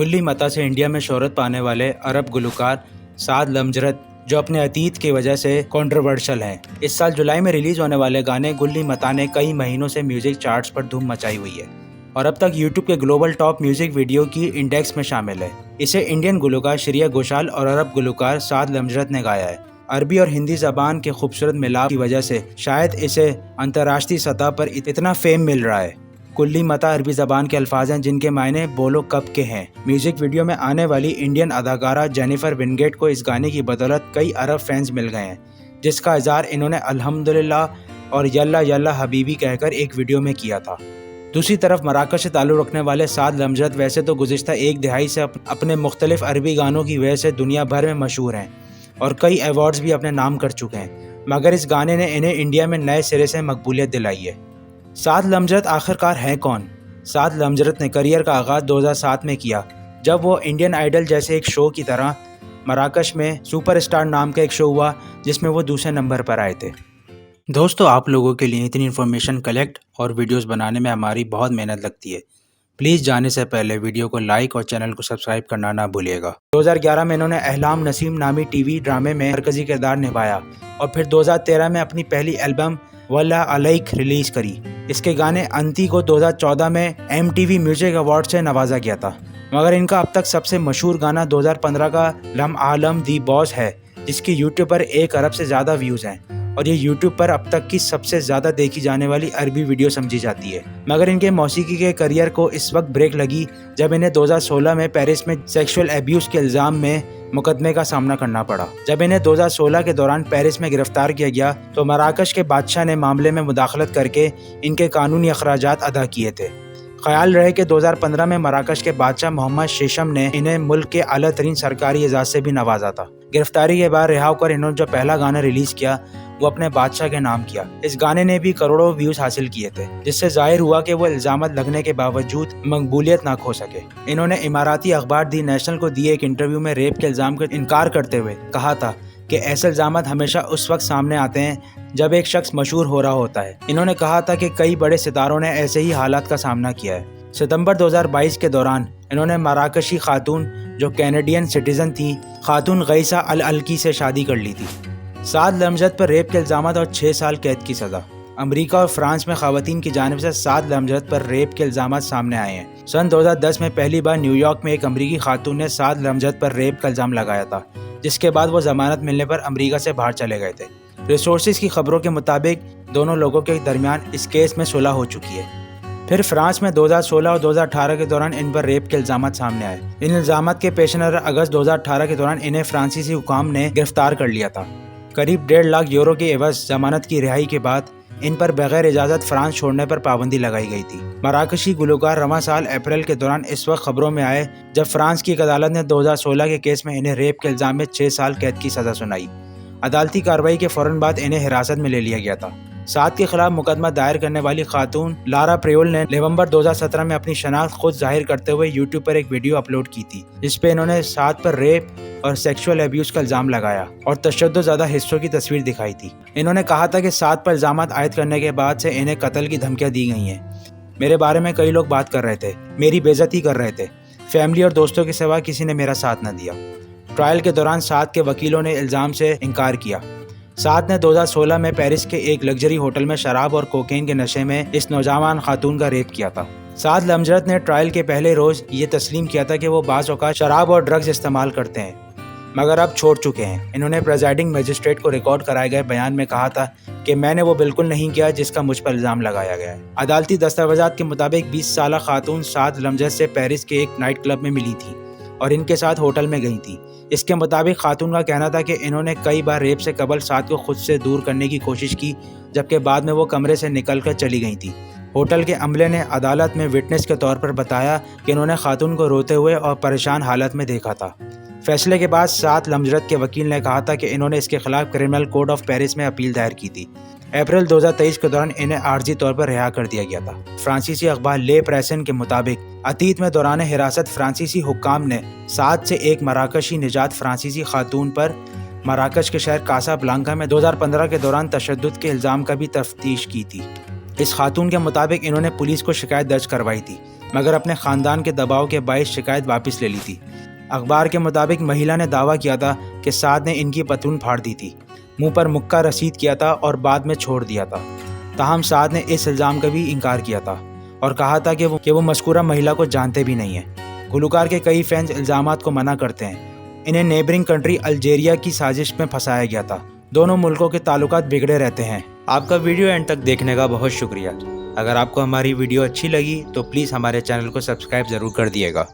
گلی متا سے انڈیا میں شہرت پانے والے عرب گلوکار سعد لمجرت جو اپنے عتیق کی وجہ سے کنٹروورشل ہیں۔ اس سال جولائی میں ریلیز ہونے والے گانے گلی متا نے کئی مہینوں سے میوزک چارٹس پر دھوم مچائی ہوئی ہے اور اب تک یوٹیوب کے گلوبل ٹاپ میوزک ویڈیو کی انڈیکس میں شامل ہے۔ اسے انڈین گلوکار شرییا گھوشال اور عرب گلوکار سعد لمجرت نے گایا ہے۔ عربی اور ہندی زبان کے خوبصورت ملاپ کی وجہ سے شاید اسے انترراشٹریہ سطح پر اتنا فیم مل رہا ہے۔ کلی متا عربی زبان کے الفاظ ہیں جن کے معنی بولو کب کے ہیں۔ میوزک ویڈیو میں آنے والی انڈین اداکارہ جینیفر ونگیٹ کو اس گانے کی بدولت کئی عرب فینز مل گئے ہیں، جس کا اظہار انہوں نے الحمدللہ اور یلا یلا حبیبی کہہ کر ایک ویڈیو میں کیا تھا۔ دوسری طرف مراکش سے تعلق رکھنے والے سعد لمجرت ویسے تو گزشتہ ایک دہائی سے اپنے مختلف عربی گانوں کی وجہ سے دنیا بھر میں مشہور ہیں اور کئی ایوارڈز بھی اپنے نام کر چکے ہیں، مگر اس گانے نے انہیں انڈیا میں نئے سرے سے مقبولیت دلائی ہے۔ سعد لمجرت آخرکار ہیں کون؟ سعد لمجرت نے کیریئر کا آغاز 2007 میں کیا جب وہ انڈین آئیڈل جیسے ایک شو کی طرح مراکش میں سپر اسٹار نام کا ایک شو ہوا جس میں وہ دوسرے نمبر پر آئے تھے۔ دوستو، آپ لوگوں کے لیے اتنی انفارمیشن کلیکٹ اور ویڈیوز بنانے میں ہماری بہت محنت لگتی ہے۔ پلیز جانے سے پہلے ویڈیو کو لائک اور چینل کو سبسکرائب کرنا نہ بھولیے گا۔ 2011 میں انہوں نے احلام نسیم نامی ٹی وی ڈرامے میں مرکزی کردار نبھایا اور پھر 2013 میں اپنی پہلی البم واللہ علیک ریلیز کری۔ اس کے گانے انتی کو 2014 میں MTV میوزک ایوارڈ سے نوازا گیا تھا، مگر ان کا اب تک سب سے مشہور گانا 2015 کا لم عالم دی باس ہے، جس کی یوٹیوب پر 1 ارب سے زیادہ ویوز ہیں اور یہ یوٹیوب پر اب تک کی سب سے زیادہ دیکھی جانے والی عربی ویڈیو سمجھی جاتی ہے۔ مگر ان کے موسیقی کے کیریئر کو اس وقت بریک لگی جب انہیں 2016 میں پیرس میں سیکشول ایبیوز کے الزام میں مقدمے کا سامنا کرنا پڑا۔ جب انہیں 2016 کے دوران پیرس میں گرفتار کیا گیا تو مراکش کے بادشاہ نے معاملے میں مداخلت کر کے ان کے قانونی اخراجات ادا کیے تھے۔ خیال رہے کہ 2015 میں مراکش کے بادشاہ محمد شیشم نے انہیں ملک کے اعلیٰ ترین سرکاری اعزاز سے بھی نوازا تھا۔ گرفتاری کے بعد رہا ہو کر انہوں نے جو پہلا گانا ریلیز کیا وہ اپنے بادشاہ کے نام کیا۔ اس گانے نے بھی کروڑوں ویوز حاصل کیے تھے، جس سے ظاہر ہوا کہ وہ الزامات لگنے کے باوجود مقبولیت نہ کھو سکے۔ انہوں نے اماراتی اخبار دی نیشنل کو دیے ایک انٹرویو میں ریپ کے الزام کا انکار کرتے ہوئے کہا تھا کہ ایسے الزامات ہمیشہ اس وقت سامنے آتے ہیں جب ایک شخص مشہور ہو رہا ہوتا ہے۔ انہوں نے کہا تھا کہ کئی بڑے ستاروں نے ایسے ہی حالات کا سامنا کیا ہے۔ ستمبر 2022 کے دوران انہوں نے مراکشی خاتون جو کینیڈین سٹیزن تھی خاتون غیثہ الالکی سے شادی کر لی تھی۔ سعد لمجرت پر ریپ کے الزامات اور 6 سال قید کی سزا۔ امریکہ اور فرانس میں خواتین کی جانب سے سعد لمجرت پر ریپ کے الزامات سامنے آئے ہیں۔ سن 2010 میں پہلی بار نیو یارک میں ایک امریکی خاتون نے سعد لمجرت پر ریپ کا الزام لگایا تھا، جس کے بعد وہ ضمانت ملنے پر امریکہ سے باہر چلے گئے تھے۔ ریسورسز کی خبروں کے مطابق دونوں لوگوں کے درمیان اس کیس میں صلح ہو چکی ہے۔ پھر فرانس میں 2016 اور 2018 کے دوران ان پر ریپ کے الزامات سامنے آئے۔ ان الزامات کے پیش نظر اگست 2018 کے دوران انہیں فرانسیسی حکام نے گرفتار کر لیا تھا۔ قریب 1.5 لاکھ یورو کے عوض ضمانت کی رہائی کے بعد ان پر بغیر اجازت فرانس چھوڑنے پر پابندی لگائی گئی تھی۔ مراکشی گلوکار رواں سال اپریل کے دوران اس وقت خبروں میں آئے جب فرانس کی ایک عدالت نے 2016 کے کیس میں انہیں ریپ کے الزام میں 6 سال قید کی سزا سنائی۔ عدالتی کارروائی کے فوراً بعد انہیں حراست میں لے لیا گیا تھا۔ سعد کے خلاف مقدمہ دائر کرنے والی خاتون لارا پریول نے نومبر 2017 میں اپنی شناخت خود ظاہر کرتے ہوئے یوٹیوب پر ایک ویڈیو اپلوڈ کی تھی، جس پہ انہوں نے سعد پر ریپ اور سیکشول ایبیوز کا الزام لگایا اور تشدد زدہ حصوں کی تصویر دکھائی تھی۔ انہوں نے کہا تھا کہ سعد پر الزامات عائد کرنے کے بعد سے انہیں قتل کی دھمکیاں دی گئی ہیں۔ میرے بارے میں کئی لوگ بات کر رہے تھے، میری بے عزتی کر رہے تھے، فیملی اور دوستوں کے سوا کسی نے میرا ساتھ نہ دیا۔ ٹرائل کے دوران سعد کے وکیلوں نے الزام سے انکار کیا۔ سعد نے 2016 میں پیرس کے ایک لگژری ہوٹل میں شراب اور کوکین کے نشے میں اس نوجوان خاتون کا ریپ کیا تھا۔ سعد لمجرت نے ٹرائل کے پہلے روز یہ تسلیم کیا تھا کہ وہ بعض اوقات شراب اور ڈرگز استعمال کرتے ہیں، مگر اب چھوڑ چکے ہیں۔ انہوں نے پریزائڈنگ مجسٹریٹ کو ریکارڈ کرائے گئے بیان میں کہا تھا کہ میں نے وہ بالکل نہیں کیا جس کا مجھ پر الزام لگایا گیا ہے۔ عدالتی دستاویزات کے مطابق 20 سالہ خاتون سعد لمجرت سے پیرس کے ایک نائٹ کلب میں ملی تھی اور ان کے ساتھ ہوٹل میں گئی تھی۔ اس کے مطابق خاتون کا کہنا تھا کہ انہوں نے کئی بار ریپ سے قبل سعد کو خود سے دور کرنے کی کوشش کی، جبکہ بعد میں وہ کمرے سے نکل کر چلی گئی تھی۔ ہوٹل کے عملے نے عدالت میں وٹنس کے طور پر بتایا کہ انہوں نے خاتون کو روتے ہوئے اور پریشان حالت میں دیکھا تھا۔ فیصلے کے بعد سعد لمجرت کے وکیل نے کہا تھا کہ انہوں نے اس کے خلاف کرمنل کوڈ آف پیرس میں اپیل دائر کی تھی۔ اپریل 2023 کے دوران انہیں عارضی طور پر رہا کر دیا گیا تھا۔ فرانسیسی اخبار لے پریسن کے مطابق عتیق میں دوران حراست فرانسیسی حکام نے سعد سے ایک مراکشی نژاد فرانسیسی خاتون پر مراکش کے شہر کاسا بلانکا میں 2015 کے دوران تشدد کے الزام کا بھی تفتیش کی تھی۔ اس خاتون کے مطابق انہوں نے پولیس کو شکایت درج کروائی تھی مگر اپنے خاندان کے دباؤ کے باعث شکایت واپس لے لی تھی۔ اخبار کے مطابق مہیلا نے دعویٰ کیا تھا کہ سعد نے ان کی پتلون پھاڑ دی تھی، منہ پر مکہ رسید کیا تھا اور بعد میں چھوڑ دیا تھا۔ تاہم سعد نے اس الزام کا بھی انکار کیا تھا اور کہا تھا کہ وہ مذکورہ مہیلا کو جانتے بھی نہیں ہیں۔ گلوکار کے کئی فینس الزامات کو منع کرتے ہیں۔ انہیں نیبرنگ کنٹری الجیریا کی سازش میں پھنسایا گیا تھا۔ دونوں ملکوں کے تعلقات بگڑے رہتے ہیں۔ آپ کا ویڈیو اینڈ تک دیکھنے کا بہت شکریہ۔ اگر آپ کو ہماری ویڈیو اچھی لگی تو پلیز ہمارے چینل کو سبسکرائب ضرور کر دیے گا۔